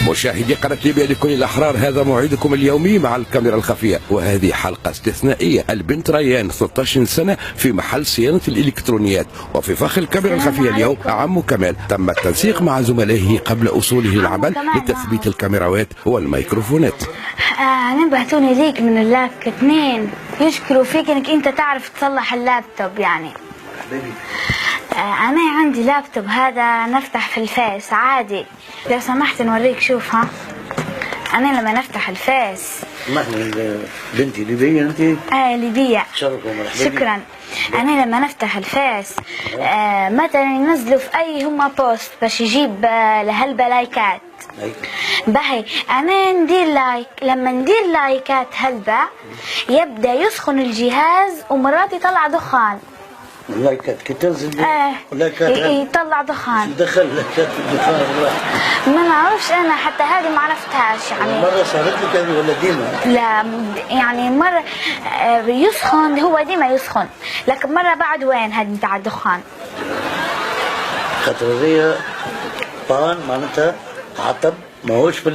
مشاهدي قناة ليبيا لكل الأحرار، هذا موعدكم اليومي مع الكاميرا الخفية، وهذه حلقة استثنائية. البنت ريان 16 سنة في محل صيانة الإلكترونيات، وفي فخ الكاميرا الخفية اليوم عمو كمال. تم التنسيق مع زملائه قبل أصوله للعمل لتثبيت الكاميرات والميكروفونات. أنا بعتوني ليك من اللابتوب 2 يشكروا فيك إنك أنت تعرف تصلح اللابتوب يعني. أنا عندي لابتوب هذا نفتح في الفيس عادي، لو سمحت نوريك. شوف ها، أنا لما نفتح الفيس. بنتي ليبية أنت؟ ليبية. شكرا. أنا لما نفتح الفيس مثلا ينزلوا في أي هما بوست باش يجيب لهلبة لايكات. باهي أنا ندير لايك، لما ندير لايكات هلبة يبدأ يسخن الجهاز ومرات يطلع دخان. اللايكات كي تنزل اللايكات يطلع دخان. دخل لايكات في الدخان. ما نعرفش انا حتى هذه ما عرفتهاش يعني. مرة صارت لك هذه ولا ديما؟ لا يعني مرة يسخن، هو ديما يسخن، لكن مرة بعد وين هذه نتاع الدخان. خاطر هذيا بان معناتها عطب ماهوش في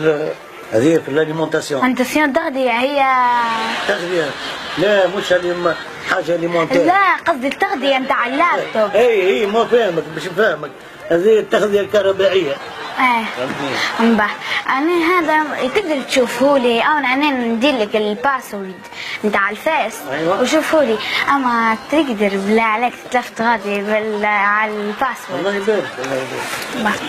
هذه في الاليمونتاسيون. الاليمونتاسيون تغذية هي. تغذية؟ لا مش حاجة اليمونتير. لا قصدي التغذية نتاع اللابتوب. اي ما فاهمك باش نفهمك، هذه التغذية الكهربائية. انبه انا هذا تقدر تشوفهولي، او انا ندير لك الباسورد نتاع الفيس. أيوة. وشوفهولي، اما تقدر بالله عليك تلفت غادي على الباسورد. الله يبارك الله يبارك.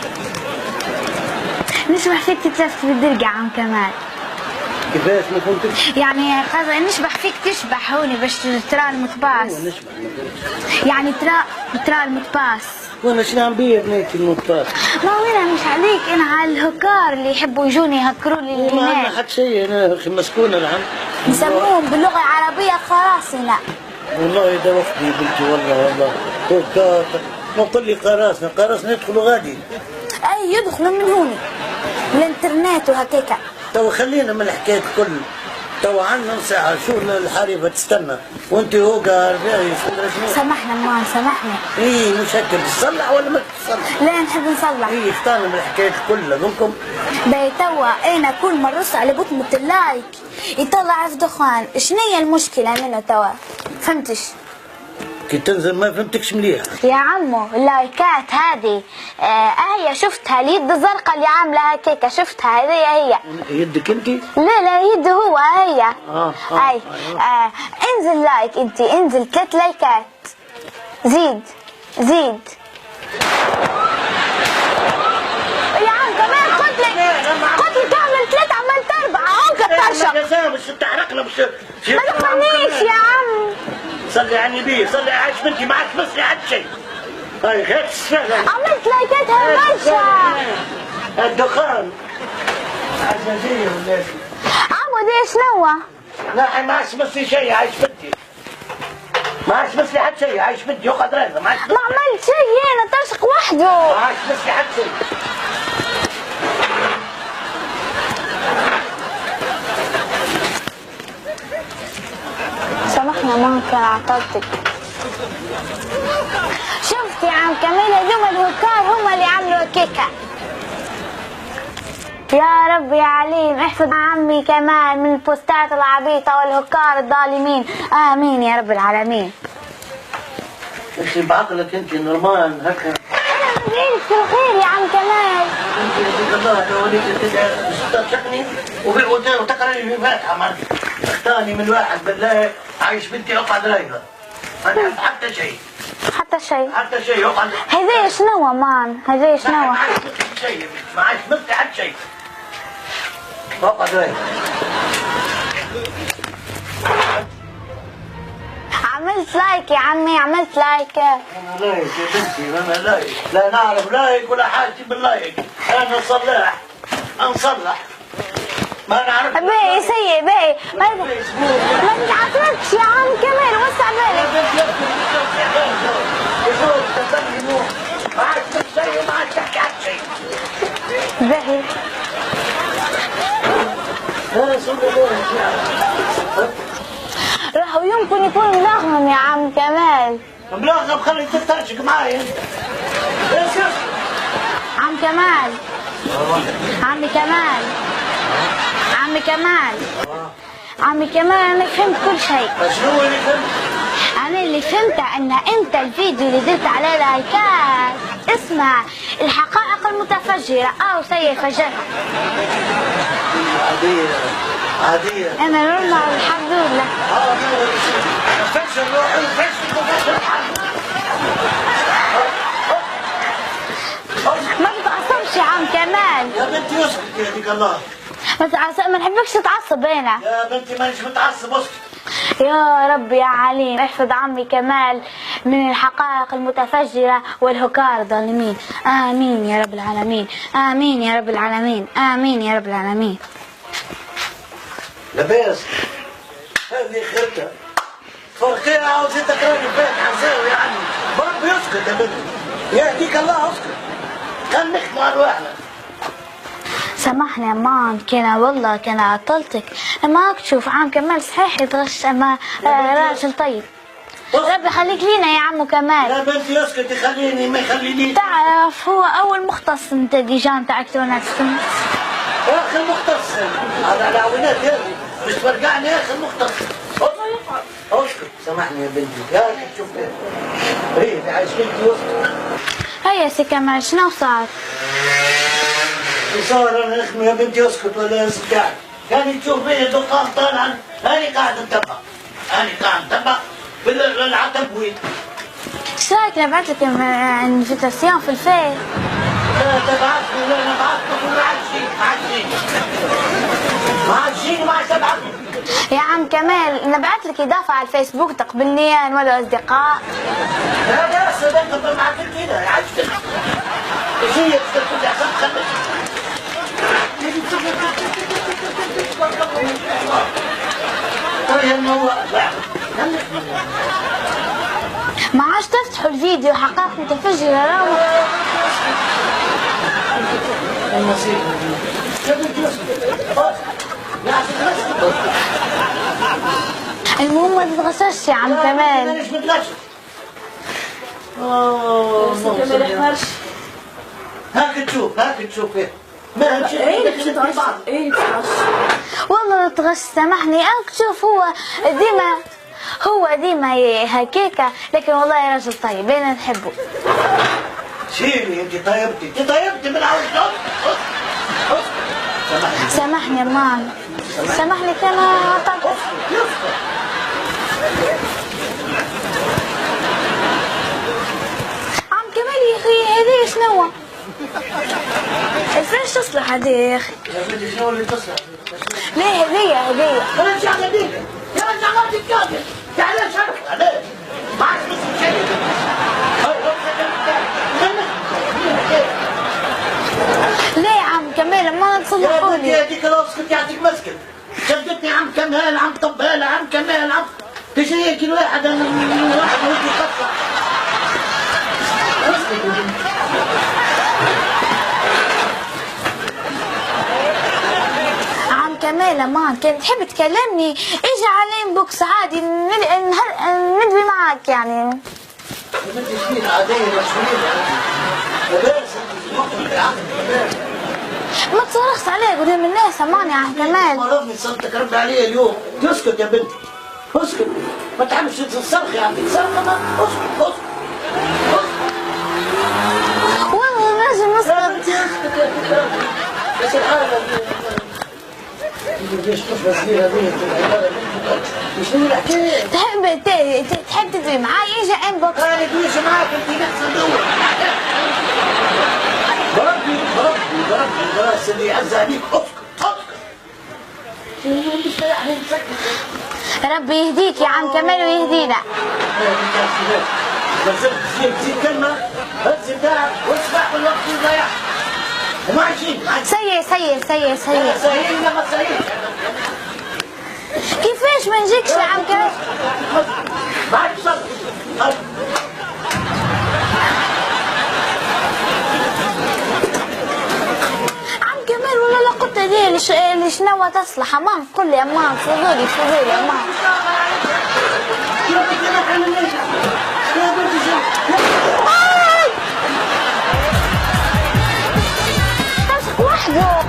نشبح فيك تتلفت بالدرقة عم كمال. كيفاش ما فهمتش؟ يعني قصدي نشبح فيك تشبح هوني باش ترى المتباس. يعني ترى المتباس. وانا شنو عم بيه بنيتي المتباس؟ ما وين مش عليك، انا على الهكار اللي يحبوا يجوني يهكروا لي الايميل. ما عندنا حد شيء، انا اخي مسكونه العم. يسموهم باللغه العربيه قراصنه. والله ده وقتي بنتي والله هكار. ما قل لي قراصنه يدخلوا غادي. اي يدخلوا من هوني الانترنت وهكاكا. تو خلينا من الحكايه الكل، تو عندنا ساعه شو الحريفه تستنى وانت هو قال سامحنا مان سامحنا. مش هكا تصلح ولا ما تصلح؟ لا نحب نصلح. اختارنا من الحكايه الكل منكم. باهي توا انا كل ما نرص على بطمه اللايك يطلع في دخان، شنو هي المشكله منه توا؟ فهمتش؟ كي تنزل ما فهمتكش مليح يا عمو. اللايكات هذه هي شفتها اليد الزرقاء اللي عامله هكاكا، شفتها هذه هي. يدك انت؟ لا يد هو هي. اي انزل لايك انت، انزل 3 لايكات. زيد يا عم كمان قلت لك تعمل 3 عملت 4 اهو كترشق. يا سامي مش تحرقنا مش ما تقنيش يا عم. صلي على النبي، صلي عايش بنتي ما عادش مسلي حد شيء. هاي غير السهلة. عملت لايكاتها برشا. الدخان عزازية ولا عمو دي شنو؟ لا ما عادش مسلي شيء عايش بنتي. ما عادش مسلي حد شيء عايش بنتي يقعد راسه ما عملت شيء انا ترشق وحده. ما عادش مسلي حد شيء. سامحنا ما كان عطلتك. شفت يا عم كمال هذوما الهكار هم اللي عملوا كيكه. يا رب يا عليم احفظ عمي كمال من البوستات العبيطه والهكار الظالمين، امين يا رب العالمين. اخي بعقلك انت نورمال هكا. انا بدعيلك في الخير يا عم كمال. انت يهديك الله توليك تشقني وبالودان وتقرا لي الفاتحه معناتها. اختارني من واحد بالله عايش بنتي اقعد رايقه. ما نعرف حتى شيء. حتى شيء يقعد. هذا شنو مان؟ هذا شنو؟ ما عادش مثل شيء، ما عادش مثل حد شيء. اقعد رايقه. عملت لايك يا عمي، عملت لايك. انا لايك يا بنتي، انا لايك، لا نعرف لايك ولا حاجتي باللايك، انا صلاح، نصلح. ما نعرف. باهي سيء باهي، ما تتعصبش يا عم كمال، وسع بالك. ما عادش شيء وما عادش تحكي عن شيء. باهي. راهو يمكن يكون ملغم يا عم كمال. ملغم خلي تترشق معايا. عم كمال عمي كمال عمي كمال انا فهمت كل شيء. شنو اللي فهمت؟ انا اللي فهمته ان انت الفيديو اللي درت عليه لايكات اسمه الحقائق المتفجرة او سيفجرها. عادية انا نورمال الحمد لله. فجر روحي فجر. ما تتعصبش يا عم كمال. يا بنتي اسكت يهديك الله. ما نحبكش تتعصب هنا. يا بنتي مانيش متعصب اسكت. يا رب يا عليم احفظ عمي كمال من الحقائق المتفجرة والهكار الظالمين. آمين يا رب العالمين. آمين يا رب العالمين. آمين يا رب العالمين. لباس هذه خيرتها فرقيها عاوزة تقراني البيت عزاوي يعني بربي يسكت يا بنتي يهديك الله اسكت كان نخدموا على الواحدة. سامحني يا مان والله كان عطلتك. ما تشوف عم كمال صحيح يتغش اما راجل طيب. ربي يخليك لينا يا عمو كمال. يا بنتي اسكت يخليني ما يخلينيش. تعرف هو اول مختص انت ديجان تاع الكترونات. يا اخي المختص هذا على عوينات هذه مش تفرقعني يا اخي المختص. اسكت سامحني يا بنتي يا اخي تشوف ايه عايش بنتي اسكت. هيا سي كمال شنو صار؟ صار انا اخمي يا بنتي اسكت ولا اسكت قاعد كان تشوف فيه الدخان طالعا هاني قاعد نتبع بالعتب وين؟ ايش رايك نبعث لك انفيتاسيون في الفيس؟ لا تبعثني لا نبعثك وما عاد شيء ما عاد تبعثني. يا عم كمال نبعث لك اضافه على الفيسبوك تقبلني انا ولا اصدقاء؟ لا صديقة معك كده عجبتك. ايش هي تقول احسن خليك. ما عادش تفتحوا الفيديو حقائق متفجرة راهو. المهم ما تتغشش يا عم كمال. هاك تشوف ما همشي والله لا تغش سامحني. انا تشوف هو ديما هكاكا لكن والله يا راجل طيب انا نحبه. شيلي انت طيبتي بالعوض. سامحني يا مان سامحني كان عطلت. عم كمال يا اخي هذه شنو؟ الفيش تصلح هذه يا اخي. يا بنتي شنو اللي تصلح؟ ليه هدية رجع هدية يا رجع غادي الكاظم تعال شرف عليه ما عادش مسك شيء. ليه يا عم كمال ما تصلحوا لي؟ يا هذيك اسكت يعطيك مسكت شدتني عم كمال عم طبالة عم كمال عم تجي هيك الواحد انا واحد ودي يقطع. عم كمال ما كنت تحب تكلمني اجي على الانبوكس عادي ندوي معاك يعني. بنتي شنو عادية ما تصرخش عليه قدام الناس اماني يا عم كمال. مرضني صمتك رد علي اليوم اسكت يا بنتي اسكت ما تحبش تصرخي يا عمي تصرخي ما اسكت والله لازم نسكت. بس الحالة ليش طفلة صغيرة شنو الحكاية؟ تحب تدوي معاي اجي انبوكس. انا دويش معاك انت نفس ندور بربي اللي يعز عليك اسكت ربي يهديك يا عم كمال ويهدينا. زيد كلمة هز بتاعك واسمع والوقت يضيع وما عايشين سير سهيل لما سهيل كيفاش ما نجيكش يا عم كمال؟ بعد صبر عم كمال ولا لا قلت لي شنو تصلح امان قول لي امان فضولي امان. محذوف.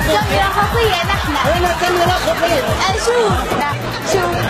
كاميرا خفية نحن. هنا كاميرا خفية. شوف